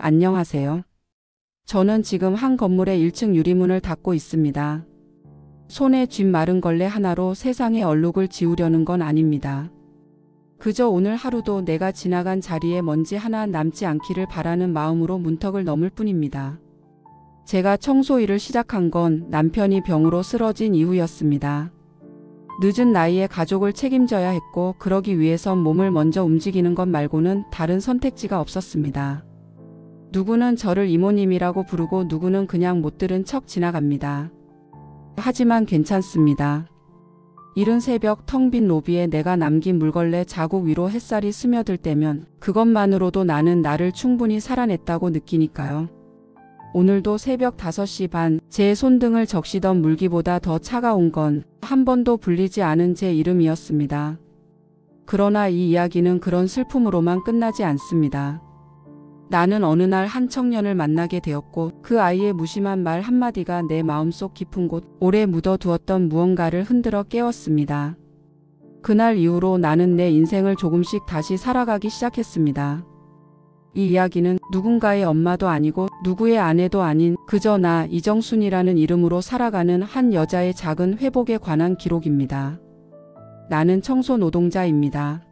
안녕하세요. 저는 지금 한 건물의 1층 유리문을 닫고 있습니다. 손에 쥔 마른 걸레 하나로 세상의 얼룩을 지우려는 건 아닙니다. 그저 오늘 하루도 내가 지나간 자리에 먼지 하나 남지 않기를 바라는 마음으로 문턱을 넘을 뿐입니다. 제가 청소 일을 시작한 건 남편이 병으로 쓰러진 이후였습니다. 늦은 나이에 가족을 책임져야 했고 그러기 위해선 몸을 먼저 움직이는 것 말고는 다른 선택지가 없었습니다. 누구는 저를 이모님이라고 부르고 누구는 그냥 못 들은 척 지나갑니다. 하지만 괜찮습니다. 이른 새벽 텅 빈 로비에 내가 남긴 물걸레 자국 위로 햇살이 스며들 때면 그것만으로도 나는 나를 충분히 살아냈다고 느끼니까요. 오늘도 새벽 5시 반 제 손등을 적시던 물기보다 더 차가운 건 한 번도 불리지 않은 제 이름이었습니다. 그러나 이 이야기는 그런 슬픔으로만 끝나지 않습니다. 나는 어느 날 한 청년을 만나게 되었고 그 아이의 무심한 말 한마디가 내 마음속 깊은 곳 오래 묻어두었던 무언가를 흔들어 깨웠습니다. 그날 이후로 나는 내 인생을 조금씩 다시 살아가기 시작했습니다. 이 이야기는 누군가의 엄마도 아니고 누구의 아내도 아닌 그저 나 이정순이라는 이름으로 살아가는 한 여자의 작은 회복에 관한 기록입니다. 나는 청소 노동자입니다.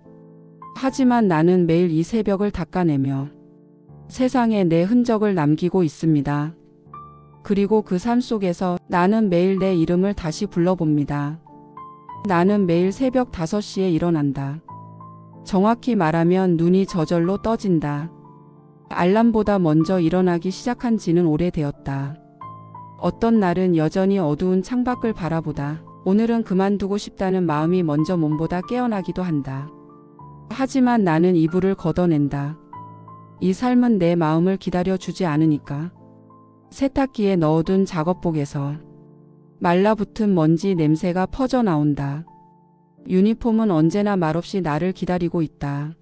하지만 나는 매일 이 새벽을 닦아내며 세상에 내 흔적을 남기고 있습니다. 그리고 그 삶 속에서 나는 매일 내 이름을 다시 불러봅니다. 나는 매일 새벽 5시에 일어난다. 정확히 말하면 눈이 저절로 떠진다. 알람보다 먼저 일어나기 시작한 지는 오래되었다. 어떤 날은 여전히 어두운 창밖을 바라보다 오늘은 그만두고 싶다는 마음이 먼저 몸보다 깨어나기도 한다. 하지만 나는 이불을 걷어낸다. 이 삶은 내 마음을 기다려주지 않으니까. 세탁기에 넣어둔 작업복에서 말라붙은 먼지 냄새가 퍼져 나온다. 유니폼은 언제나 말없이 나를 기다리고 있다.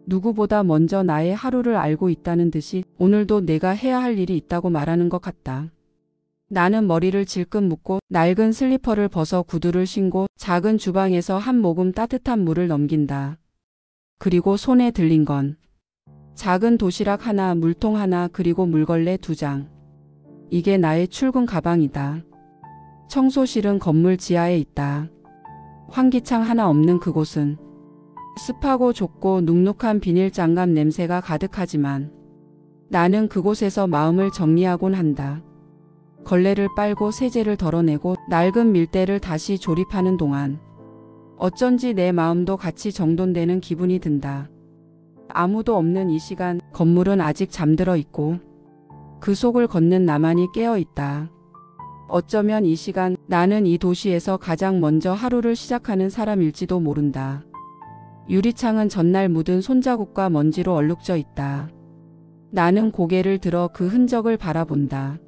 누구보다 먼저 나의 하루를 알고 있다는 듯이 오늘도 내가 해야 할 일이 있다고 말하는 것 같다. 나는 머리를 질끈 묶고 낡은 슬리퍼를 벗어 구두를 신고 작은 주방에서 한 모금 따뜻한 물을 넘긴다. 그리고 손에 들린 건 작은 도시락 하나, 물통 하나, 그리고 물걸레 2장. 이게 나의 출근 가방이다. 청소실은 건물 지하에 있다. 환기창 하나 없는 그곳은 습하고 좁고 눅눅한 비닐 장갑 냄새가 가득하지만 나는 그곳에서 마음을 정리하곤 한다. 걸레를 빨고 세제를 덜어내고 낡은 밀대를 다시 조립하는 동안 어쩐지 내 마음도 같이 정돈되는 기분이 든다. 아무도 없는 이 시간 건물은 아직 잠들어 있고 그 속을 걷는 나만이 깨어 있다. 어쩌면 이 시간 나는 이 도시에서 가장 먼저 하루를 시작하는 사람일지도 모른다. 유리창은 전날 묻은 손자국과 먼지로 얼룩져 있다. 나는 고개를 들어 그 흔적을 바라본다.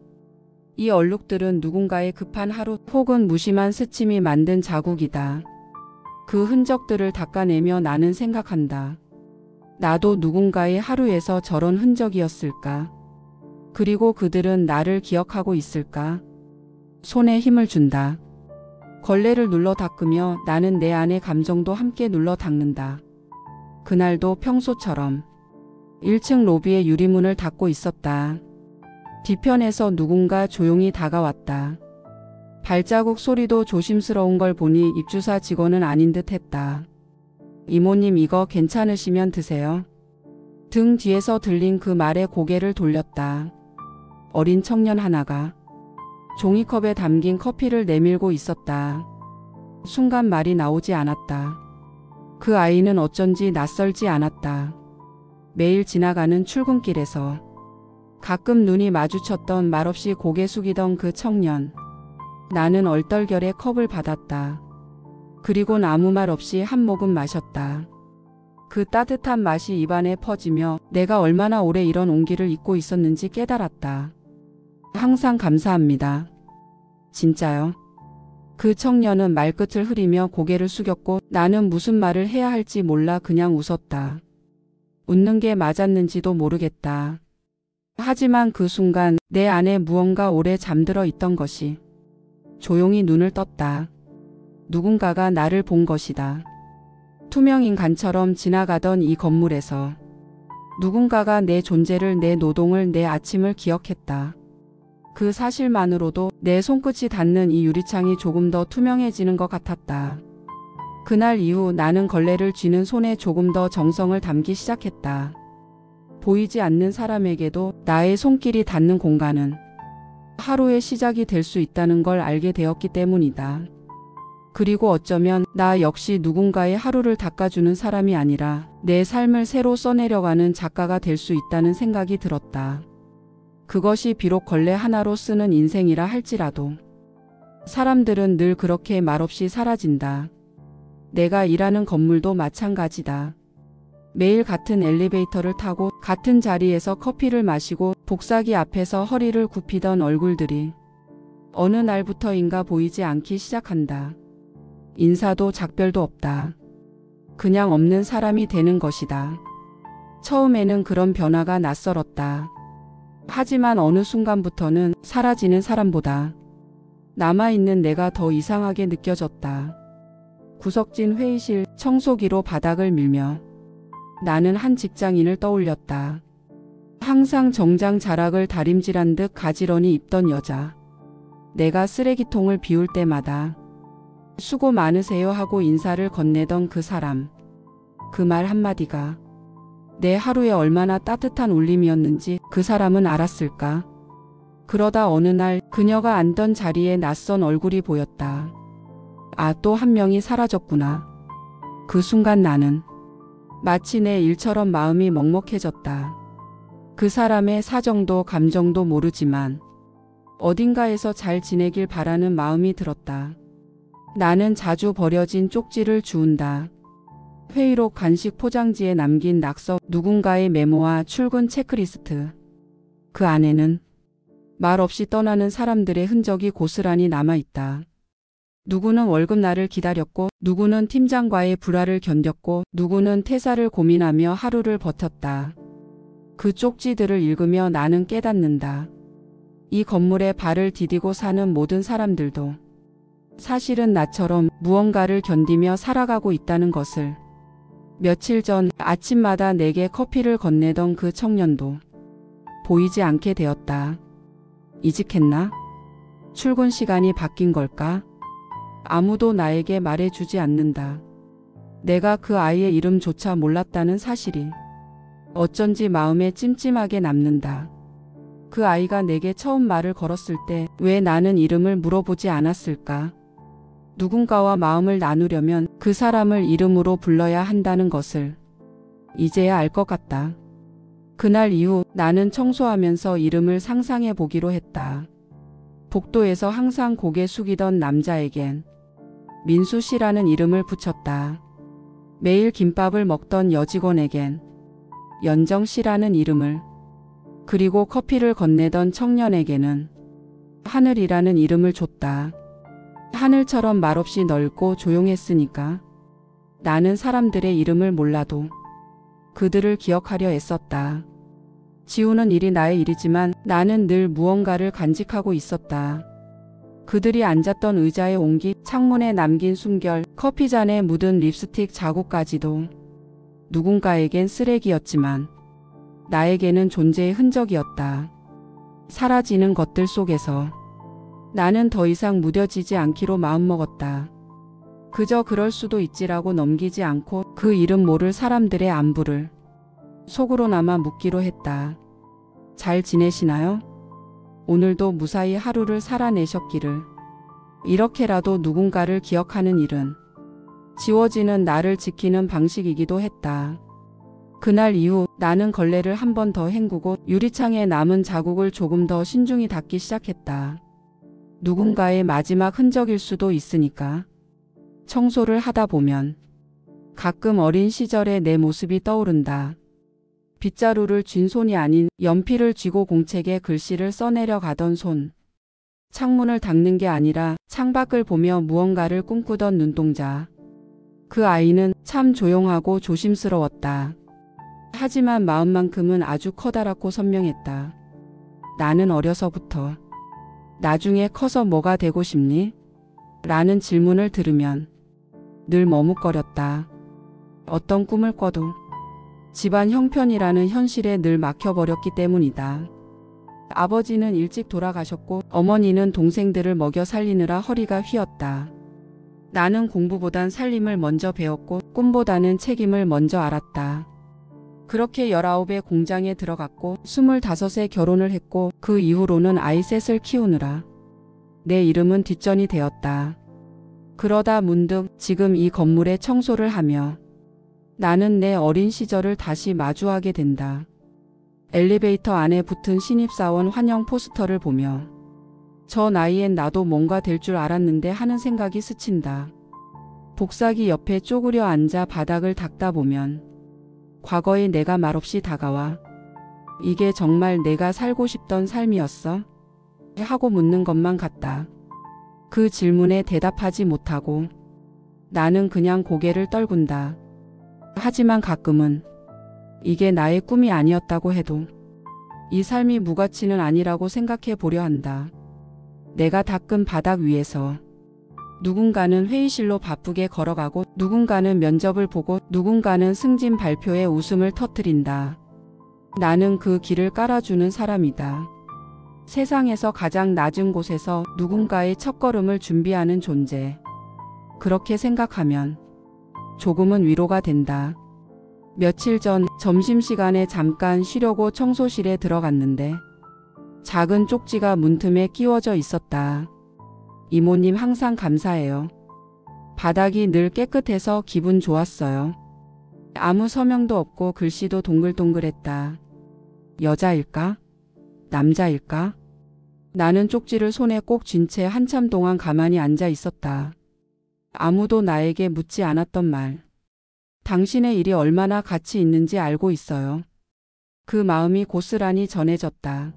이 얼룩들은 누군가의 급한 하루 혹은 무심한 스침이 만든 자국이다. 그 흔적들을 닦아내며 나는 생각한다. 나도 누군가의 하루에서 저런 흔적이었을까? 그리고 그들은 나를 기억하고 있을까? 손에 힘을 준다. 걸레를 눌러 닦으며 나는 내 안의 감정도 함께 눌러 닦는다. 그날도 평소처럼 1층 로비의 유리문을 닫고 있었다. 뒤편에서 누군가 조용히 다가왔다. 발자국 소리도 조심스러운 걸 보니 입주사 직원은 아닌 듯 했다. 이모님 이거 괜찮으시면 드세요. 등 뒤에서 들린 그 말에 고개를 돌렸다. 어린 청년 하나가 종이컵에 담긴 커피를 내밀고 있었다. 순간 말이 나오지 않았다. 그 아이는 어쩐지 낯설지 않았다. 매일 지나가는 출근길에서 가끔 눈이 마주쳤던 말없이 고개 숙이던 그 청년. 나는 얼떨결에 컵을 받았다. 그리곤 아무 말 없이 한 모금 마셨다. 그 따뜻한 맛이 입안에 퍼지며 내가 얼마나 오래 이런 온기를 잊고 있었는지 깨달았다. 항상 감사합니다. 진짜요? 그 청년은 말끝을 흐리며 고개를 숙였고 나는 무슨 말을 해야 할지 몰라 그냥 웃었다. 웃는 게 맞았는지도 모르겠다. 하지만 그 순간 내 안에 무언가 오래 잠들어 있던 것이 조용히 눈을 떴다. 누군가가 나를 본 것이다. 투명 인간처럼 지나가던 이 건물에서 누군가가 내 존재를, 내 노동을, 내 아침을 기억했다. 그 사실만으로도 내 손끝이 닿는 이 유리창이 조금 더 투명해지는 것 같았다. 그날 이후 나는 걸레를 쥐는 손에 조금 더 정성을 담기 시작했다. 보이지 않는 사람에게도 나의 손길이 닿는 공간은 하루의 시작이 될 수 있다는 걸 알게 되었기 때문이다. 그리고 어쩌면 나 역시 누군가의 하루를 닦아주는 사람이 아니라 내 삶을 새로 써내려가는 작가가 될 수 있다는 생각이 들었다. 그것이 비록 걸레 하나로 쓰는 인생이라 할지라도 사람들은 늘 그렇게 말없이 사라진다. 내가 일하는 건물도 마찬가지다. 매일 같은 엘리베이터를 타고 같은 자리에서 커피를 마시고 복사기 앞에서 허리를 굽히던 얼굴들이 어느 날부터인가 보이지 않기 시작한다. 인사도 작별도 없다. 그냥 없는 사람이 되는 것이다. 처음에는 그런 변화가 낯설었다. 하지만 어느 순간부터는 사라지는 사람보다 남아있는 내가 더 이상하게 느껴졌다. 구석진 회의실 청소기로 바닥을 밀며 나는 한 직장인을 떠올렸다. 항상 정장 자락을 다림질한 듯 가지런히 입던 여자. 내가 쓰레기통을 비울 때마다 수고 많으세요 하고 인사를 건네던 그 사람. 그 말 한마디가 내 하루에 얼마나 따뜻한 울림이었는지 그 사람은 알았을까? 그러다 어느 날 그녀가 앉던 자리에 낯선 얼굴이 보였다. 아, 또 한 명이 사라졌구나. 그 순간 나는 마치 내 일처럼 마음이 먹먹해졌다. 그 사람의 사정도 감정도 모르지만 어딘가에서 잘 지내길 바라는 마음이 들었다. 나는 자주 버려진 쪽지를 주운다. 회의록 간식 포장지에 남긴 낙서, 누군가의 메모와 출근 체크리스트. 그 안에는 말 없이 떠나는 사람들의 흔적이 고스란히 남아있다. 누구는 월급날을 기다렸고, 누구는 팀장과의 불화를 견뎠고, 누구는 퇴사를 고민하며 하루를 버텼다. 그 쪽지들을 읽으며 나는 깨닫는다. 이 건물에 발을 디디고 사는 모든 사람들도 사실은 나처럼 무언가를 견디며 살아가고 있다는 것을. 며칠 전 아침마다 내게 커피를 건네던 그 청년도 보이지 않게 되었다. 이직했나? 출근 시간이 바뀐 걸까? 아무도 나에게 말해주지 않는다. 내가 그 아이의 이름조차 몰랐다는 사실이 어쩐지 마음에 찜찜하게 남는다. 그 아이가 내게 처음 말을 걸었을 때 왜 나는 이름을 물어보지 않았을까? 누군가와 마음을 나누려면 그 사람을 이름으로 불러야 한다는 것을 이제야 알 것 같다. 그날 이후 나는 청소하면서 이름을 상상해 보기로 했다. 복도에서 항상 고개 숙이던 남자에겐 민수 씨라는 이름을 붙였다. 매일 김밥을 먹던 여직원에겐 연정 씨라는 이름을, 그리고 커피를 건네던 청년에게는 하늘이라는 이름을 줬다. 하늘처럼 말없이 넓고 조용했으니까 나는 사람들의 이름을 몰라도 그들을 기억하려 애썼다. 지우는 일이 나의 일이지만 나는 늘 무언가를 간직하고 있었다. 그들이 앉았던 의자의 온기, 창문에 남긴 숨결, 커피잔에 묻은 립스틱 자국까지도 누군가에겐 쓰레기였지만 나에게는 존재의 흔적이었다. 사라지는 것들 속에서 나는 더 이상 무뎌지지 않기로 마음먹었다. 그저 그럴 수도 있지라고 넘기지 않고 그 이름 모를 사람들의 안부를 속으로나마 묻기로 했다. 잘 지내시나요? 오늘도 무사히 하루를 살아내셨기를. 이렇게라도 누군가를 기억하는 일은 지워지는 나를 지키는 방식이기도 했다. 그날 이후 나는 걸레를 한 번 더 헹구고 유리창에 남은 자국을 조금 더 신중히 닦기 시작했다. 누군가의 마지막 흔적일 수도 있으니까. 청소를 하다 보면 가끔 어린 시절의 내 모습이 떠오른다. 빗자루를 쥔 손이 아닌 연필을 쥐고 공책에 글씨를 써내려 가던 손. 창문을 닦는 게 아니라 창밖을 보며 무언가를 꿈꾸던 눈동자. 그 아이는 참 조용하고 조심스러웠다. 하지만 마음만큼은 아주 커다랗고 선명했다. 나는 어려서부터 나중에 커서 뭐가 되고 싶니? 라는 질문을 들으면 늘 머뭇거렸다. 어떤 꿈을 꿔도 집안 형편이라는 현실에 늘 막혀버렸기 때문이다. 아버지는 일찍 돌아가셨고 어머니는 동생들을 먹여 살리느라 허리가 휘었다. 나는 공부보단 살림을 먼저 배웠고 꿈보다는 책임을 먼저 알았다. 그렇게 19에 공장에 들어갔고 25에 결혼을 했고 그 이후로는 아이 셋을 키우느라 내 이름은 뒷전이 되었다. 그러다 문득 지금 이 건물에 청소를 하며 나는 내 어린 시절을 다시 마주하게 된다. 엘리베이터 안에 붙은 신입사원 환영 포스터를 보며 저 나이엔 나도 뭔가 될 줄 알았는데 하는 생각이 스친다. 복사기 옆에 쪼그려 앉아 바닥을 닦다 보면 과거의 내가 말없이 다가와 이게 정말 내가 살고 싶던 삶이었어? 하고 묻는 것만 같다. 그 질문에 대답하지 못하고 나는 그냥 고개를 떨군다. 하지만 가끔은 이게 나의 꿈이 아니었다고 해도 이 삶이 무가치는 아니라고 생각해 보려 한다. 내가 닦은 바닥 위에서 누군가는 회의실로 바쁘게 걸어가고 누군가는 면접을 보고 누군가는 승진 발표에 웃음을 터뜨린다. 나는 그 길을 깔아주는 사람이다. 세상에서 가장 낮은 곳에서 누군가의 첫걸음을 준비하는 존재. 그렇게 생각하면 조금은 위로가 된다. 며칠 전 점심시간에 잠깐 쉬려고 청소실에 들어갔는데 작은 쪽지가 문틈에 끼워져 있었다. 이모님 항상 감사해요. 바닥이 늘 깨끗해서 기분 좋았어요. 아무 서명도 없고 글씨도 동글동글했다. 여자일까? 남자일까? 나는 쪽지를 손에 꼭 쥔 채 한참 동안 가만히 앉아 있었다. 아무도 나에게 묻지 않았던 말. 당신의 일이 얼마나 가치 있는지 알고 있어요. 그 마음이 고스란히 전해졌다.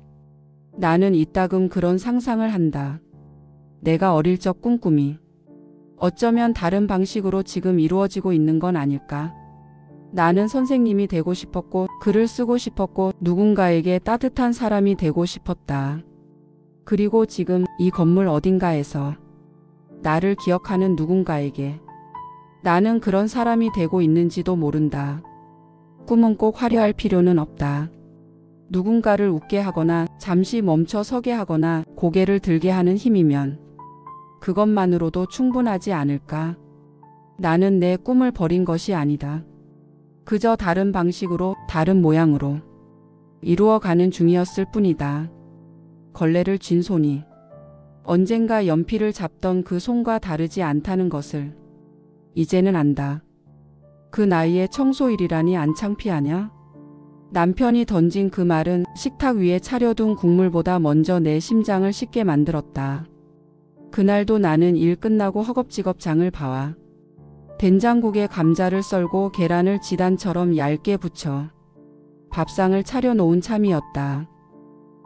나는 이따금 그런 상상을 한다. 내가 어릴 적 꿈꾸미 어쩌면 다른 방식으로 지금 이루어지고 있는 건 아닐까? 나는 선생님이 되고 싶었고 글을 쓰고 싶었고 누군가에게 따뜻한 사람이 되고 싶었다. 그리고 지금 이 건물 어딘가에서 나를 기억하는 누군가에게 나는 그런 사람이 되고 있는지도 모른다. 꿈은 꼭 화려할 필요는 없다. 누군가를 웃게 하거나 잠시 멈춰 서게 하거나 고개를 들게 하는 힘이면 그것만으로도 충분하지 않을까? 나는 내 꿈을 버린 것이 아니다. 그저 다른 방식으로 다른 모양으로 이루어가는 중이었을 뿐이다. 걸레를 쥔 손이 언젠가 연필을 잡던 그 손과 다르지 않다는 것을 이제는 안다. 그 나이에 청소일이라니 안 창피하냐? 남편이 던진 그 말은 식탁 위에 차려둔 국물보다 먼저 내 심장을 씻게 만들었다. 그날도 나는 일 끝나고 허겁지겁 장을 봐와 된장국에 감자를 썰고 계란을 지단처럼 얇게 부쳐 밥상을 차려놓은 참이었다.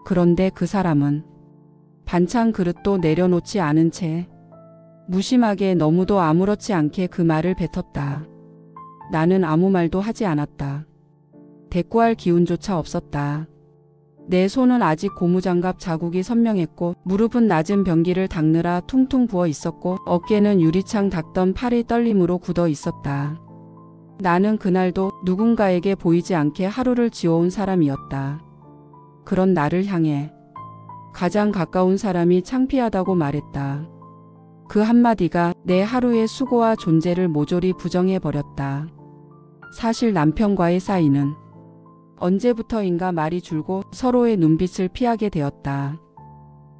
그런데 그 사람은 반찬 그릇도 내려놓지 않은 채 무심하게 너무도 아무렇지 않게 그 말을 뱉었다. 나는 아무 말도 하지 않았다. 대꾸할 기운조차 없었다. 내 손은 아직 고무장갑 자국이 선명했고 무릎은 낮은 변기를 닦느라 퉁퉁 부어 있었고 어깨는 유리창 닦던 팔의 떨림으로 굳어 있었다. 나는 그날도 누군가에게 보이지 않게 하루를 지어온 사람이었다. 그런 나를 향해 가장 가까운 사람이 창피하다고 말했다. 그 한마디가 내 하루의 수고와 존재를 모조리 부정해버렸다. 사실 남편과의 사이는 언제부터인가 말이 줄고 서로의 눈빛을 피하게 되었다.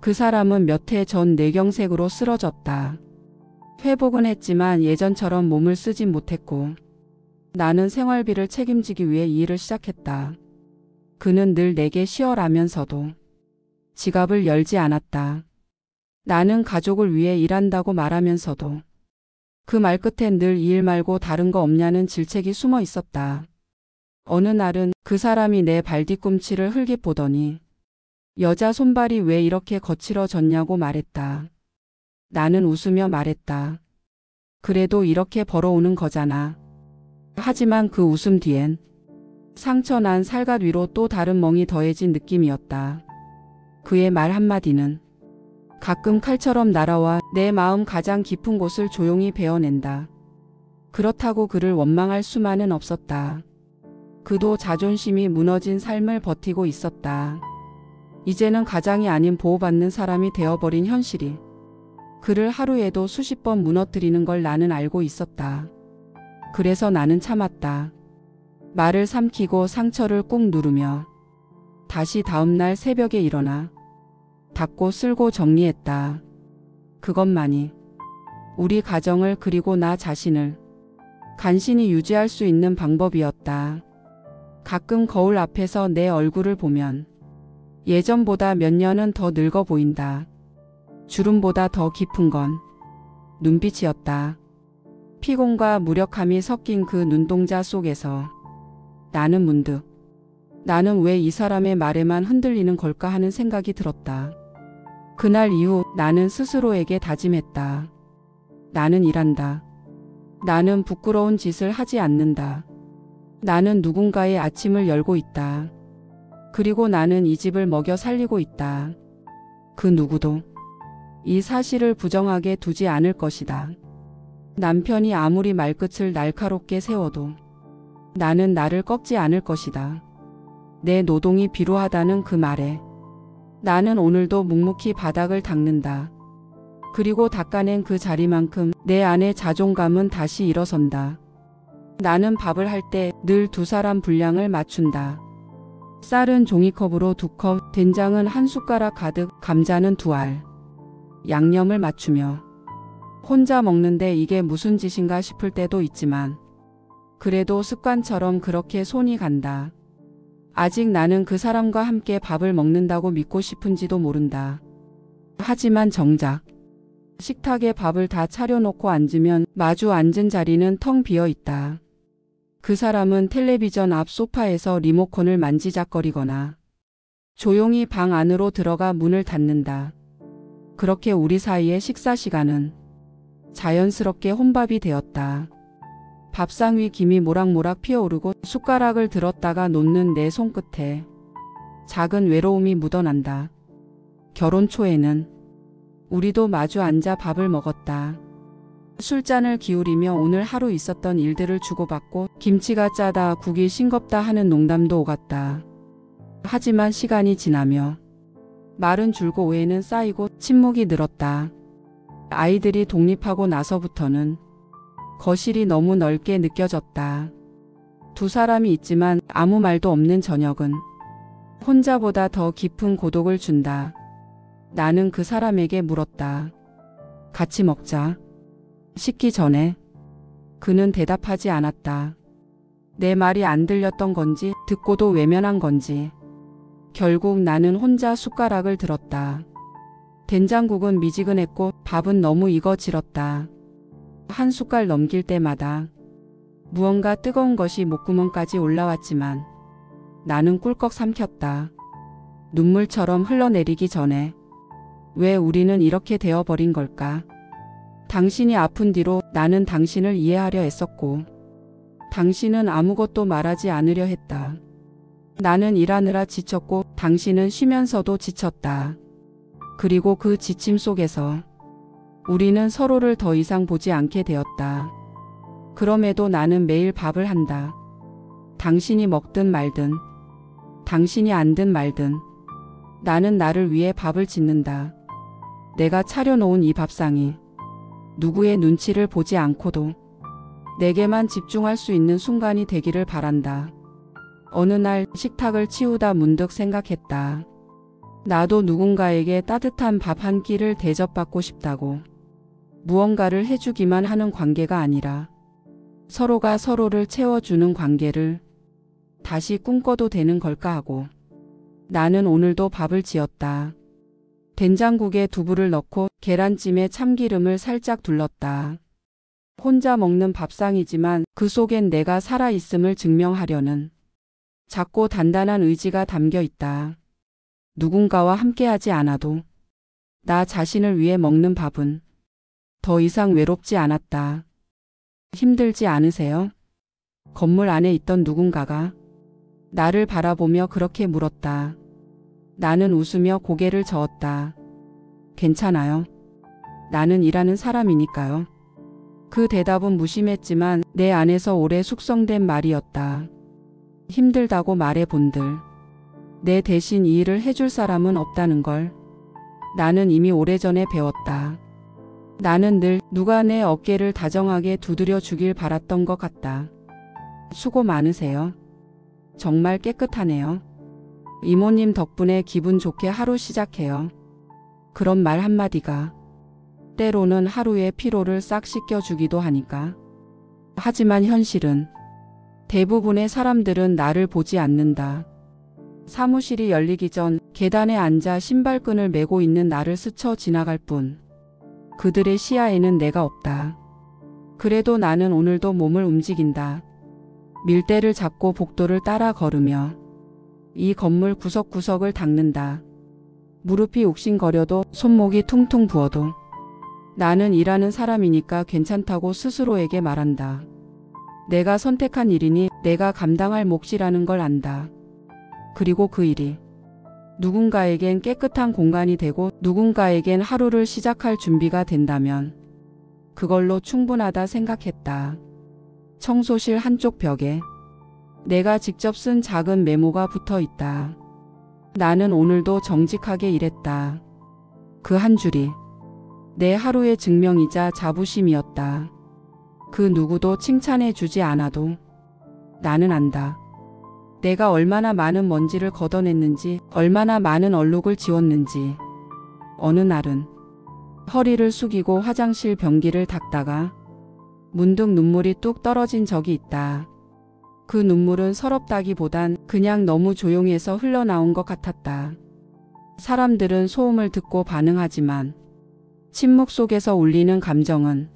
그 사람은 몇 해 전 뇌경색으로 쓰러졌다. 회복은 했지만 예전처럼 몸을 쓰진 못했고 나는 생활비를 책임지기 위해 이 일을 시작했다. 그는 늘 내게 쉬어라면서도 지갑을 열지 않았다. 나는 가족을 위해 일한다고 말하면서도 그 말끝엔 늘 이 일 말고 다른 거 없냐는 질책이 숨어 있었다. 어느 날은 그 사람이 내 발뒤꿈치를 흘깃 보더니 여자 손발이 왜 이렇게 거칠어졌냐고 말했다. 나는 웃으며 말했다. 그래도 이렇게 벌어오는 거잖아. 하지만 그 웃음 뒤엔 상처난 살갗 위로 또 다른 멍이 더해진 느낌이었다. 그의 말 한마디는 가끔 칼처럼 날아와 내 마음 가장 깊은 곳을 조용히 베어낸다. 그렇다고 그를 원망할 수만은 없었다. 그도 자존심이 무너진 삶을 버티고 있었다. 이제는 가장이 아닌 보호받는 사람이 되어버린 현실이 그를 하루에도 수십 번 무너뜨리는 걸 나는 알고 있었다. 그래서 나는 참았다. 말을 삼키고 상처를 꾹 누르며 다시 다음날 새벽에 일어나 닦고 쓸고 정리했다. 그것만이 우리 가정을 그리고 나 자신을 간신히 유지할 수 있는 방법이었다. 가끔 거울 앞에서 내 얼굴을 보면 예전보다 몇 년은 더 늙어 보인다. 주름보다 더 깊은 건 눈빛이었다. 피곤과 무력함이 섞인 그 눈동자 속에서 나는 문득 나는 왜 이 사람의 말에만 흔들리는 걸까 하는 생각이 들었다. 그날 이후 나는 스스로에게 다짐했다. 나는 일한다. 나는 부끄러운 짓을 하지 않는다. 나는 누군가의 아침을 열고 있다. 그리고 나는 이 집을 먹여 살리고 있다. 그 누구도 이 사실을 부정하게 두지 않을 것이다. 남편이 아무리 말끝을 날카롭게 세워도 나는 나를 꺾지 않을 것이다. 내 노동이 비루하다는 그 말에 나는 오늘도 묵묵히 바닥을 닦는다. 그리고 닦아낸 그 자리만큼 내 안의 자존감은 다시 일어선다. 나는 밥을 할 때 늘 두 사람 분량을 맞춘다. 쌀은 종이컵으로 2컵, 된장은 한 숟가락 가득, 감자는 2알. 양념을 맞추며 혼자 먹는데 이게 무슨 짓인가 싶을 때도 있지만 그래도 습관처럼 그렇게 손이 간다. 아직 나는 그 사람과 함께 밥을 먹는다고 믿고 싶은지도 모른다. 하지만 정작 식탁에 밥을 다 차려놓고 앉으면 마주 앉은 자리는 텅 비어 있다. 그 사람은 텔레비전 앞 소파에서 리모컨을 만지작거리거나 조용히 방 안으로 들어가 문을 닫는다. 그렇게 우리 사이의 식사 시간은 자연스럽게 혼밥이 되었다. 밥상 위 김이 모락모락 피어오르고 숟가락을 들었다가 놓는 내 손끝에 작은 외로움이 묻어난다. 결혼 초에는 우리도 마주 앉아 밥을 먹었다. 술잔을 기울이며 오늘 하루 있었던 일들을 주고받고 김치가 짜다 국이 싱겁다 하는 농담도 오갔다. 하지만 시간이 지나며 말은 줄고 오해는 쌓이고 침묵이 늘었다. 아이들이 독립하고 나서부터는 거실이 너무 넓게 느껴졌다. 두 사람이 있지만 아무 말도 없는 저녁은 혼자보다 더 깊은 고독을 준다. 나는 그 사람에게 물었다. 같이 먹자. 식기 전에. 그는 대답하지 않았다. 내 말이 안 들렸던 건지 듣고도 외면한 건지. 결국 나는 혼자 숟가락을 들었다. 된장국은 미지근했고 밥은 너무 익어질었다. 한 숟갈 넘길 때마다 무언가 뜨거운 것이 목구멍까지 올라왔지만 나는 꿀꺽 삼켰다. 눈물처럼 흘러내리기 전에 왜 우리는 이렇게 되어버린 걸까? 당신이 아픈 뒤로 나는 당신을 이해하려 애썼고 당신은 아무것도 말하지 않으려 했다. 나는 일하느라 지쳤고 당신은 쉬면서도 지쳤다. 그리고 그 지침 속에서 우리는 서로를 더 이상 보지 않게 되었다. 그럼에도 나는 매일 밥을 한다. 당신이 먹든 말든, 당신이 앉든 말든, 나는 나를 위해 밥을 짓는다. 내가 차려놓은 이 밥상이 누구의 눈치를 보지 않고도 내게만 집중할 수 있는 순간이 되기를 바란다. 어느 날 식탁을 치우다 문득 생각했다. 나도 누군가에게 따뜻한 밥 한 끼를 대접받고 싶다고. 무언가를 해주기만 하는 관계가 아니라 서로가 서로를 채워주는 관계를 다시 꿈꿔도 되는 걸까 하고 나는 오늘도 밥을 지었다. 된장국에 두부를 넣고 계란찜에 참기름을 살짝 둘렀다. 혼자 먹는 밥상이지만 그 속엔 내가 살아있음을 증명하려는 작고 단단한 의지가 담겨 있다. 누군가와 함께하지 않아도 나 자신을 위해 먹는 밥은 더 이상 외롭지 않았다. 힘들지 않으세요? 건물 안에 있던 누군가가 나를 바라보며 그렇게 물었다. 나는 웃으며 고개를 저었다. 괜찮아요. 나는 일하는 사람이니까요. 그 대답은 무심했지만 내 안에서 오래 숙성된 말이었다. 힘들다고 말해 본들. 내 대신 이 일을 해줄 사람은 없다는 걸 나는 이미 오래전에 배웠다. 나는 늘 누가 내 어깨를 다정하게 두드려 주길 바랐던 것 같다. 수고 많으세요. 정말 깨끗하네요. 이모님 덕분에 기분 좋게 하루 시작해요. 그런 말 한마디가 때로는 하루의 피로를 싹 씻겨주기도 하니까. 하지만 현실은 대부분의 사람들은 나를 보지 않는다. 사무실이 열리기 전 계단에 앉아 신발끈을 메고 있는 나를 스쳐 지나갈 뿐 그들의 시야에는 내가 없다. 그래도 나는 오늘도 몸을 움직인다. 밀대를 잡고 복도를 따라 걸으며 이 건물 구석구석을 닦는다. 무릎이 욱신거려도 손목이 퉁퉁 부어도 나는 일하는 사람이니까 괜찮다고 스스로에게 말한다. 내가 선택한 일이니 내가 감당할 몫이라는 걸 안다. 그리고 그 일이 누군가에겐 깨끗한 공간이 되고 누군가에겐 하루를 시작할 준비가 된다면 그걸로 충분하다 생각했다. 청소실 한쪽 벽에 내가 직접 쓴 작은 메모가 붙어 있다. 나는 오늘도 정직하게 일했다. 그 한 줄이 내 하루의 증명이자 자부심이었다. 그 누구도 칭찬해 주지 않아도 나는 안다. 내가 얼마나 많은 먼지를 걷어냈는지, 얼마나 많은 얼룩을 지웠는지. 어느 날은 허리를 숙이고 화장실 변기를 닦다가 문득 눈물이 뚝 떨어진 적이 있다. 그 눈물은 서럽다기보단 그냥 너무 조용해서 흘러나온 것 같았다. 사람들은 소음을 듣고 반응하지만 침묵 속에서 울리는 감정은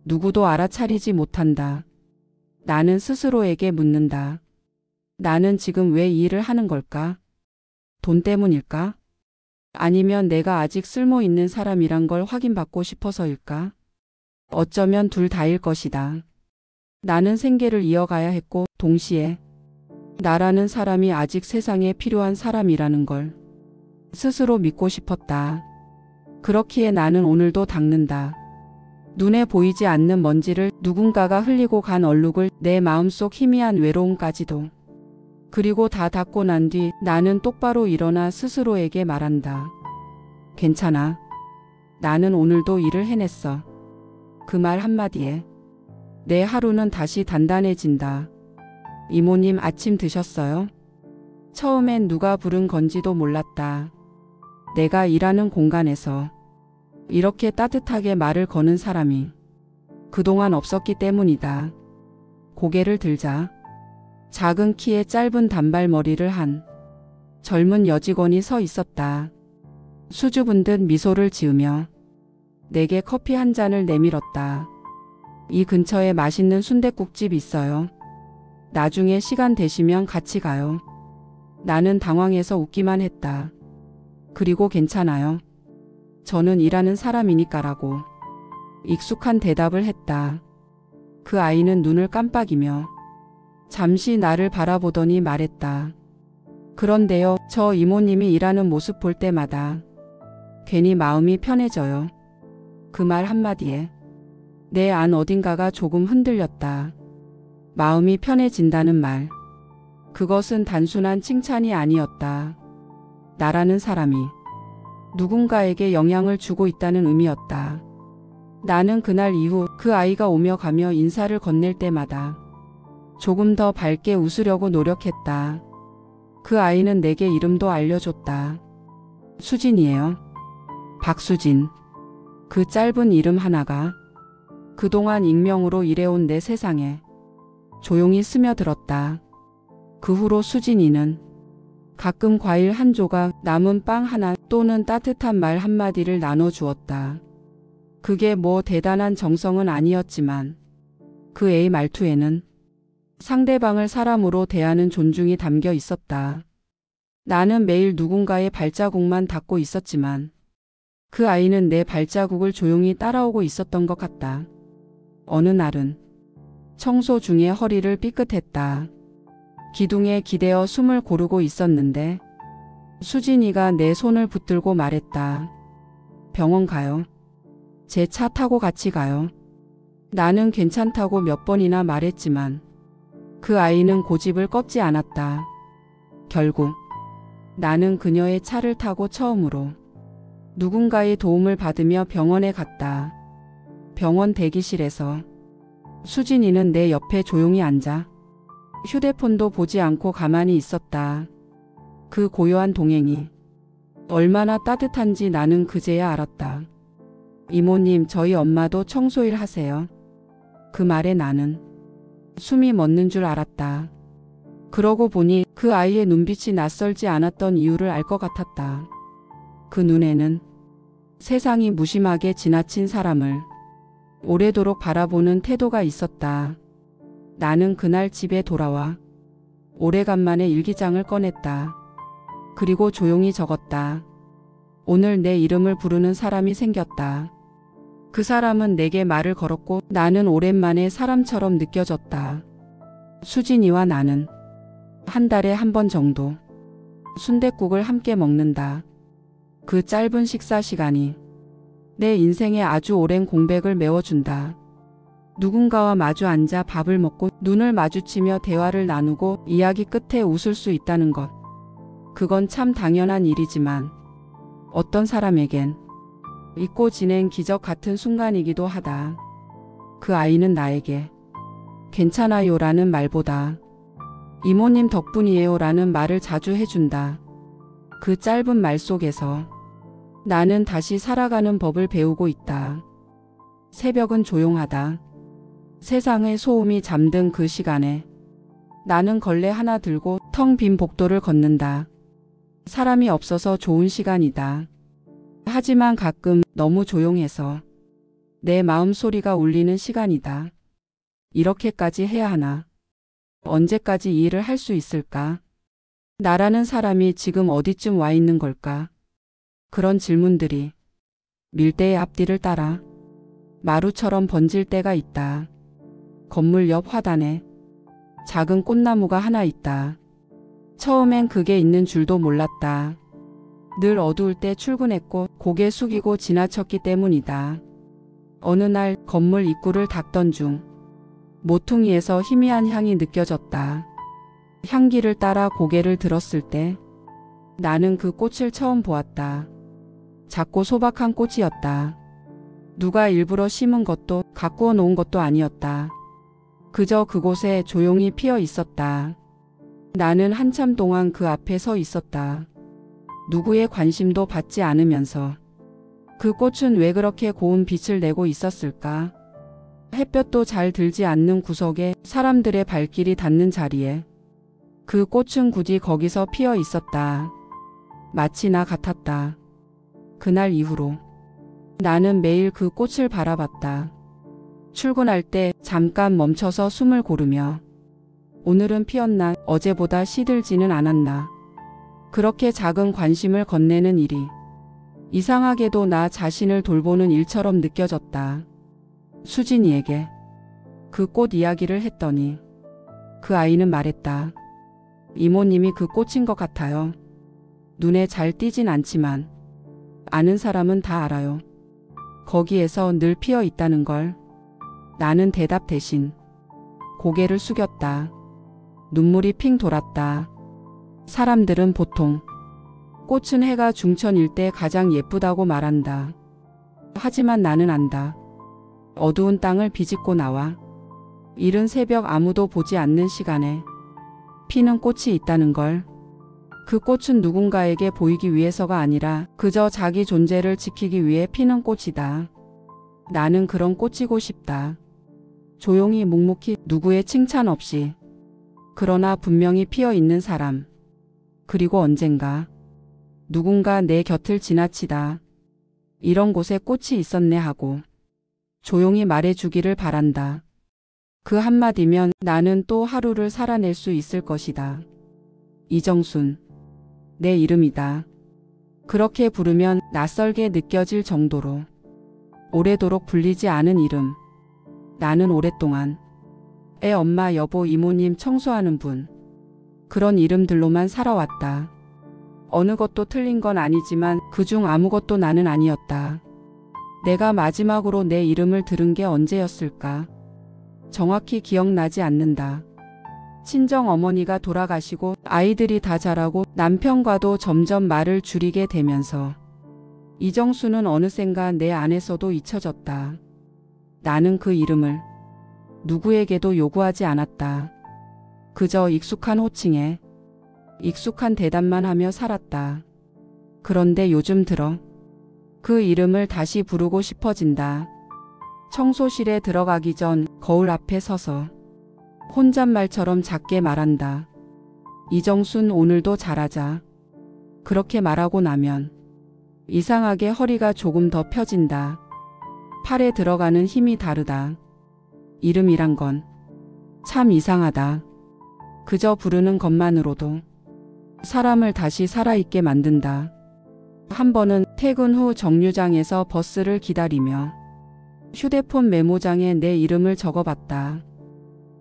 누구도 알아차리지 못한다. 나는 스스로에게 묻는다. 나는 지금 왜 이 일을 하는 걸까? 돈 때문일까? 아니면 내가 아직 쓸모 있는 사람이란 걸 확인받고 싶어서일까? 어쩌면 둘 다일 것이다. 나는 생계를 이어가야 했고 동시에 나라는 사람이 아직 세상에 필요한 사람이라는 걸 스스로 믿고 싶었다. 그렇기에 나는 오늘도 닦는다. 눈에 보이지 않는 먼지를, 누군가가 흘리고 간 얼룩을, 내 마음속 희미한 외로움까지도. 그리고 다 닦고 난 뒤 나는 똑바로 일어나 스스로에게 말한다. 괜찮아. 나는 오늘도 일을 해냈어. 그 말 한마디에 내 하루는 다시 단단해진다. 이모님 아침 드셨어요? 처음엔 누가 부른 건지도 몰랐다. 내가 일하는 공간에서 이렇게 따뜻하게 말을 거는 사람이 그동안 없었기 때문이다. 고개를 들자 작은 키에 짧은 단발머리를 한 젊은 여직원이 서 있었다. 수줍은 듯 미소를 지으며 내게 커피 한 잔을 내밀었다. 이 근처에 맛있는 순댓국집 있어요. 나중에 시간 되시면 같이 가요. 나는 당황해서 웃기만 했다. 그리고 괜찮아요. 저는 일하는 사람이니까라고 익숙한 대답을 했다. 그 아이는 눈을 깜빡이며 잠시 나를 바라보더니 말했다. 그런데요, 저 이모님이 일하는 모습 볼 때마다 괜히 마음이 편해져요. 그 말 한마디에 내 안 어딘가가 조금 흔들렸다. 마음이 편해진다는 말. 그것은 단순한 칭찬이 아니었다. 나라는 사람이 누군가에게 영향을 주고 있다는 의미였다. 나는 그날 이후 그 아이가 오며 가며 인사를 건넬 때마다 조금 더 밝게 웃으려고 노력했다. 그 아이는 내게 이름도 알려줬다. 수진이에요. 박수진. 그 짧은 이름 하나가 그동안 익명으로 일해온 내 세상에 조용히 스며들었다. 그 후로 수진이는 가끔 과일 한 조각, 남은 빵 하나 또는 따뜻한 말 한마디를 나눠주었다. 그게 뭐 대단한 정성은 아니었지만 그 애의 말투에는 상대방을 사람으로 대하는 존중이 담겨 있었다. 나는 매일 누군가의 발자국만 닦고 있었지만 그 아이는 내 발자국을 조용히 따라오고 있었던 것 같다. 어느 날은 청소 중에 허리를 삐끗했다. 기둥에 기대어 숨을 고르고 있었는데 수진이가 내 손을 붙들고 말했다. 병원 가요. 제 차 타고 같이 가요. 나는 괜찮다고 몇 번이나 말했지만 그 아이는 고집을 꺾지 않았다. 결국 나는 그녀의 차를 타고 처음으로 누군가의 도움을 받으며 병원에 갔다. 병원 대기실에서 수진이는 내 옆에 조용히 앉아 휴대폰도 보지 않고 가만히 있었다. 그 고요한 동행이 얼마나 따뜻한지 나는 그제야 알았다. 이모님, 저희 엄마도 청소일 하세요. 그 말에 나는 숨이 멎는 줄 알았다. 그러고 보니 그 아이의 눈빛이 낯설지 않았던 이유를 알 것 같았다. 그 눈에는 세상이 무심하게 지나친 사람을 오래도록 바라보는 태도가 있었다. 나는 그날 집에 돌아와 오래간만에 일기장을 꺼냈다. 그리고 조용히 적었다. 오늘 내 이름을 부르는 사람이 생겼다. 그 사람은 내게 말을 걸었고 나는 오랜만에 사람처럼 느껴졌다. 수진이와 나는 한 달에 한 번 정도 순댓국을 함께 먹는다. 그 짧은 식사 시간이 내 인생의 아주 오랜 공백을 메워준다. 누군가와 마주 앉아 밥을 먹고 눈을 마주치며 대화를 나누고 이야기 끝에 웃을 수 있다는 것. 그건 참 당연한 일이지만 어떤 사람에겐 잊고 지낸 기적 같은 순간이기도 하다. 그 아이는 나에게 괜찮아요 라는 말보다 이모님 덕분이에요 라는 말을 자주 해준다. 그 짧은 말 속에서 나는 다시 살아가는 법을 배우고 있다. 새벽은 조용하다. 세상의 소음이 잠든 그 시간에 나는 걸레 하나 들고 텅 빈 복도를 걷는다. 사람이 없어서 좋은 시간이다. 하지만 가끔 너무 조용해서 내 마음 소리가 울리는 시간이다. 이렇게까지 해야 하나? 언제까지 이 일을 할 수 있을까? 나라는 사람이 지금 어디쯤 와 있는 걸까? 그런 질문들이 밀대의 앞뒤를 따라 마루처럼 번질 때가 있다. 건물 옆 화단에 작은 꽃나무가 하나 있다. 처음엔 그게 있는 줄도 몰랐다. 늘 어두울 때 출근했고 고개 숙이고 지나쳤기 때문이다. 어느 날 건물 입구를 닫던 중 모퉁이에서 희미한 향이 느껴졌다. 향기를 따라 고개를 들었을 때 나는 그 꽃을 처음 보았다. 작고 소박한 꽃이었다. 누가 일부러 심은 것도 가꾸어 놓은 것도 아니었다. 그저 그곳에 조용히 피어 있었다. 나는 한참 동안 그 앞에 서 있었다. 누구의 관심도 받지 않으면서 그 꽃은 왜 그렇게 고운 빛을 내고 있었을까? 햇볕도 잘 들지 않는 구석에 사람들의 발길이 닿는 자리에 그 꽃은 굳이 거기서 피어 있었다. 마치 나 같았다. 그날 이후로 나는 매일 그 꽃을 바라봤다. 출근할 때 잠깐 멈춰서 숨을 고르며 오늘은 피었나, 어제보다 시들지는 않았나. 그렇게 작은 관심을 건네는 일이 이상하게도 나 자신을 돌보는 일처럼 느껴졌다. 수진이에게 그 꽃 이야기를 했더니 그 아이는 말했다. 이모님이 그 꽃인 것 같아요. 눈에 잘 띄진 않지만 아는 사람은 다 알아요. 거기에서 늘 피어 있다는 걸. 나는 대답 대신 고개를 숙였다. 눈물이 핑 돌았다. 사람들은 보통 꽃은 해가 중천일 때 가장 예쁘다고 말한다. 하지만 나는 안다. 어두운 땅을 비집고 나와 이른 새벽 아무도 보지 않는 시간에 피는 꽃이 있다는 걸. 그 꽃은 누군가에게 보이기 위해서가 아니라 그저 자기 존재를 지키기 위해 피는 꽃이다. 나는 그런 꽃이고 싶다. 조용히 묵묵히 누구의 칭찬 없이. 그러나 분명히 피어 있는 사람. 그리고 언젠가 누군가 내 곁을 지나치다 이런 곳에 꽃이 있었네 하고 조용히 말해주기를 바란다. 그 한마디면 나는 또 하루를 살아낼 수 있을 것이다. 이정순. 내 이름이다. 그렇게 부르면 낯설게 느껴질 정도로 오래도록 불리지 않은 이름. 나는 오랫동안 애 엄마 여보 이모님 청소하는 분. 그런 이름들로만 살아왔다. 어느 것도 틀린 건 아니지만 그중 아무것도 나는 아니었다. 내가 마지막으로 내 이름을 들은 게 언제였을까? 정확히 기억나지 않는다. 친정 어머니가 돌아가시고 아이들이 다 자라고 남편과도 점점 말을 줄이게 되면서 이정수는 어느샌가 내 안에서도 잊혀졌다. 나는 그 이름을 누구에게도 요구하지 않았다. 그저 익숙한 호칭에 익숙한 대답만 하며 살았다. 그런데 요즘 들어 그 이름을 다시 부르고 싶어진다. 청소실에 들어가기 전 거울 앞에 서서 혼잣말처럼 작게 말한다. 이정순, 오늘도 잘하자. 그렇게 말하고 나면 이상하게 허리가 조금 더 펴진다. 팔에 들어가는 힘이 다르다. 이름이란 건 참 이상하다. 그저 부르는 것만으로도 사람을 다시 살아있게 만든다. 한 번은 퇴근 후 정류장에서 버스를 기다리며 휴대폰 메모장에 내 이름을 적어봤다.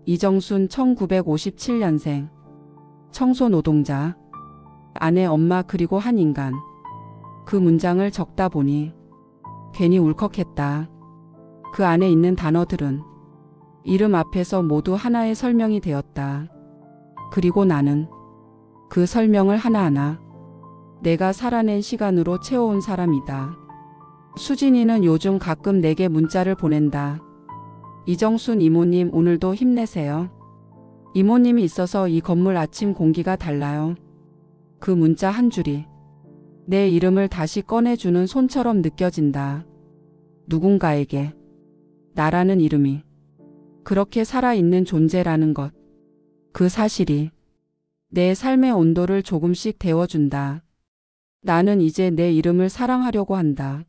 이정순, 1957년생. 청소노동자. 아내, 엄마, 그리고 한 인간. 그 문장을 적다 보니 괜히 울컥했다. 그 안에 있는 단어들은 이름 앞에서 모두 하나의 설명이 되었다. 그리고 나는 그 설명을 하나하나 내가 살아낸 시간으로 채워온 사람이다. 수진이는 요즘 가끔 내게 문자를 보낸다. 이정순 이모님, 오늘도 힘내세요. 이모님이 있어서 이 건물 아침 공기가 달라요. 그 문자 한 줄이 내 이름을 다시 꺼내주는 손처럼 느껴진다. 누군가에게 나라는 이름이 그렇게 살아있는 존재라는 것. 그 사실이 내 삶의 온도를 조금씩 데워준다. 나는 이제 내 이름을 사랑하려고 한다.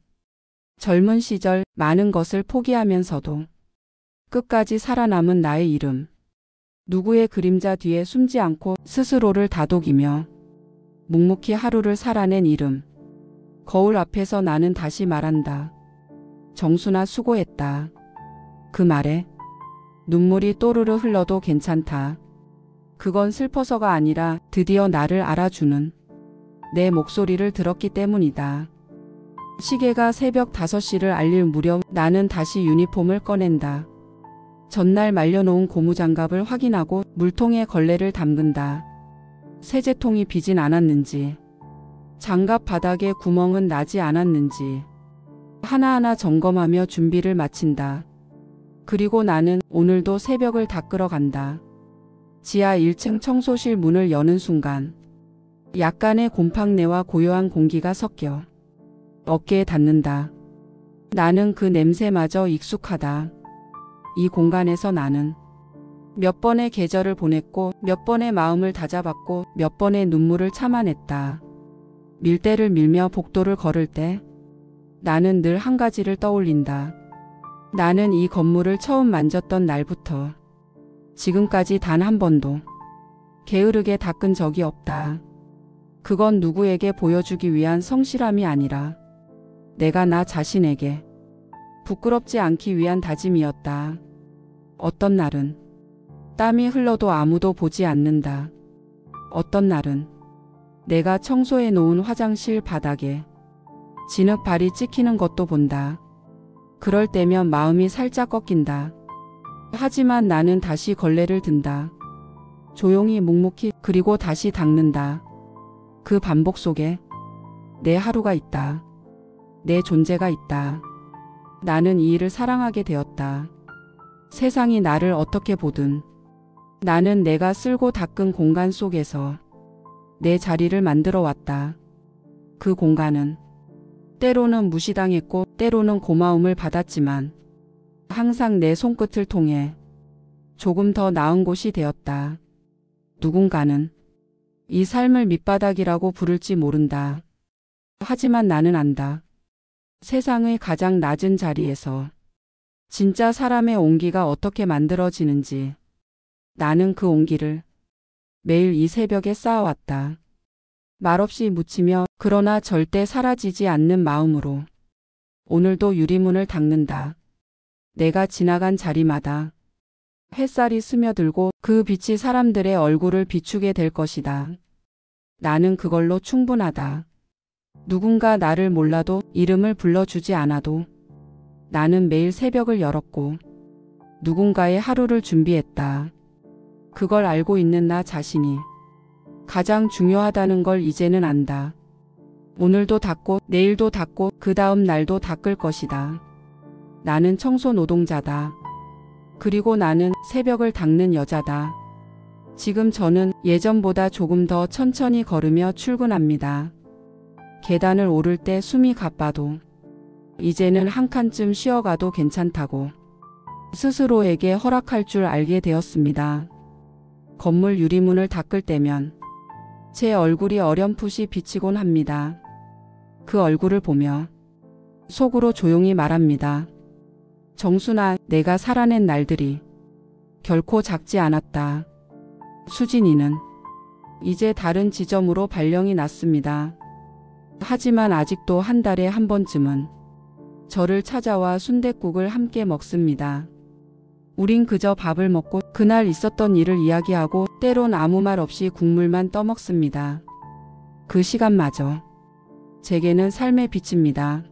젊은 시절 많은 것을 포기하면서도 끝까지 살아남은 나의 이름. 누구의 그림자 뒤에 숨지 않고 스스로를 다독이며 묵묵히 하루를 살아낸 이름. 거울 앞에서 나는 다시 말한다. 정순아, 수고했다. 그 말에 눈물이 또르르 흘러도 괜찮다. 그건 슬퍼서가 아니라 드디어 나를 알아주는 내 목소리를 들었기 때문이다. 시계가 새벽 5시를 알릴 무렵 나는 다시 유니폼을 꺼낸다. 전날 말려놓은 고무장갑을 확인하고 물통에 걸레를 담근다. 세제통이 비진 않았는지, 장갑 바닥에 구멍은 나지 않았는지 하나하나 점검하며 준비를 마친다. 그리고 나는 오늘도 새벽을 닦으러 간다. 지하 1층 청소실 문을 여는 순간 약간의 곰팡내와 고요한 공기가 섞여 어깨에 닿는다. 나는 그 냄새마저 익숙하다. 이 공간에서 나는 몇 번의 계절을 보냈고 몇 번의 마음을 다잡았고 몇 번의 눈물을 참아냈다. 밀대를 밀며 복도를 걸을 때 나는 늘 한 가지를 떠올린다. 나는 이 건물을 처음 만졌던 날부터 지금까지 단 한 번도 게으르게 닦은 적이 없다. 그건 누구에게 보여주기 위한 성실함이 아니라 내가 나 자신에게 부끄럽지 않기 위한 다짐이었다. 어떤 날은 땀이 흘러도 아무도 보지 않는다. 어떤 날은 내가 청소해 놓은 화장실 바닥에 진흙 발이 찍히는 것도 본다. 그럴 때면 마음이 살짝 꺾인다. 하지만 나는 다시 걸레를 든다. 조용히 묵묵히, 그리고 다시 닦는다. 그 반복 속에 내 하루가 있다. 내 존재가 있다. 나는 이 일을 사랑하게 되었다. 세상이 나를 어떻게 보든 나는 내가 쓸고 닦은 공간 속에서 내 자리를 만들어 왔다. 그 공간은 때로는 무시당했고 때로는 고마움을 받았지만 항상 내 손끝을 통해 조금 더 나은 곳이 되었다. 누군가는 이 삶을 밑바닥이라고 부를지 모른다. 하지만 나는 안다. 세상의 가장 낮은 자리에서 진짜 사람의 온기가 어떻게 만들어지는지. 나는 그 온기를 매일 이 새벽에 쌓아왔다. 말없이 묻히며, 그러나 절대 사라지지 않는 마음으로 오늘도 유리문을 닦는다. 내가 지나간 자리마다 햇살이 스며들고 그 빛이 사람들의 얼굴을 비추게 될 것이다. 나는 그걸로 충분하다. 누군가 나를 몰라도 이름을 불러주지 않아도 나는 매일 새벽을 열었고 누군가의 하루를 준비했다. 그걸 알고 있는 나 자신이 가장 중요하다는 걸 이제는 안다. 오늘도 닦고 내일도 닦고 그 다음 날도 닦을 것이다. 나는 청소 노동자다. 그리고 나는 새벽을 닦는 여자다. 지금 저는 예전보다 조금 더 천천히 걸으며 출근합니다. 계단을 오를 때 숨이 가빠도 이제는 한 칸쯤 쉬어가도 괜찮다고 스스로에게 허락할 줄 알게 되었습니다. 건물 유리문을 닦을 때면 제 얼굴이 어렴풋이 비치곤 합니다. 그 얼굴을 보며 속으로 조용히 말합니다. 정순아, 내가 살아낸 날들이 결코 작지 않았다. 수진이는 이제 다른 지점으로 발령이 났습니다. 하지만 아직도 한 달에 한 번쯤은 저를 찾아와 순댓국을 함께 먹습니다. 우린 그저 밥을 먹고 그날 있었던 일을 이야기하고 때론 아무 말 없이 국물만 떠먹습니다. 그 시간마저 제게는 삶의 빛입니다.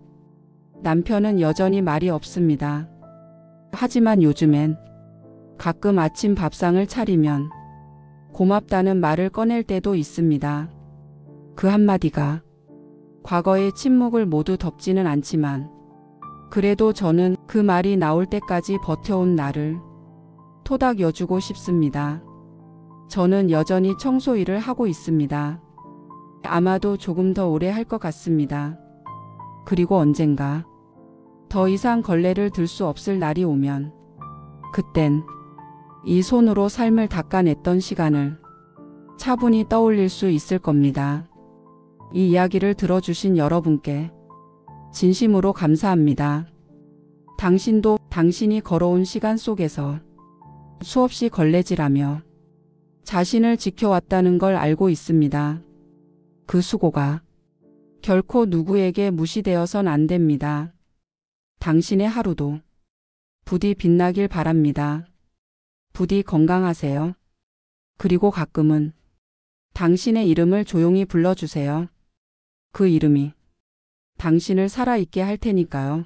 남편은 여전히 말이 없습니다. 하지만 요즘엔 가끔 아침 밥상을 차리면 고맙다는 말을 꺼낼 때도 있습니다. 그 한마디가 과거의 침묵을 모두 덮지는 않지만 그래도 저는 그 말이 나올 때까지 버텨온 나를 토닥여주고 싶습니다. 저는 여전히 청소 일을 하고 있습니다. 아마도 조금 더 오래 할 것 같습니다. 그리고 언젠가 더 이상 걸레를 들 수 없을 날이 오면 그땐 이 손으로 삶을 닦아냈던 시간을 차분히 떠올릴 수 있을 겁니다. 이 이야기를 들어주신 여러분께 진심으로 감사합니다. 당신도 당신이 걸어온 시간 속에서 수없이 걸레질하며 자신을 지켜왔다는 걸 알고 있습니다. 그 수고가 결코 누구에게 무시되어선 안 됩니다. 당신의 하루도 부디 빛나길 바랍니다. 부디 건강하세요. 그리고 가끔은 당신의 이름을 조용히 불러주세요. 그 이름이 당신을 살아있게 할 테니까요.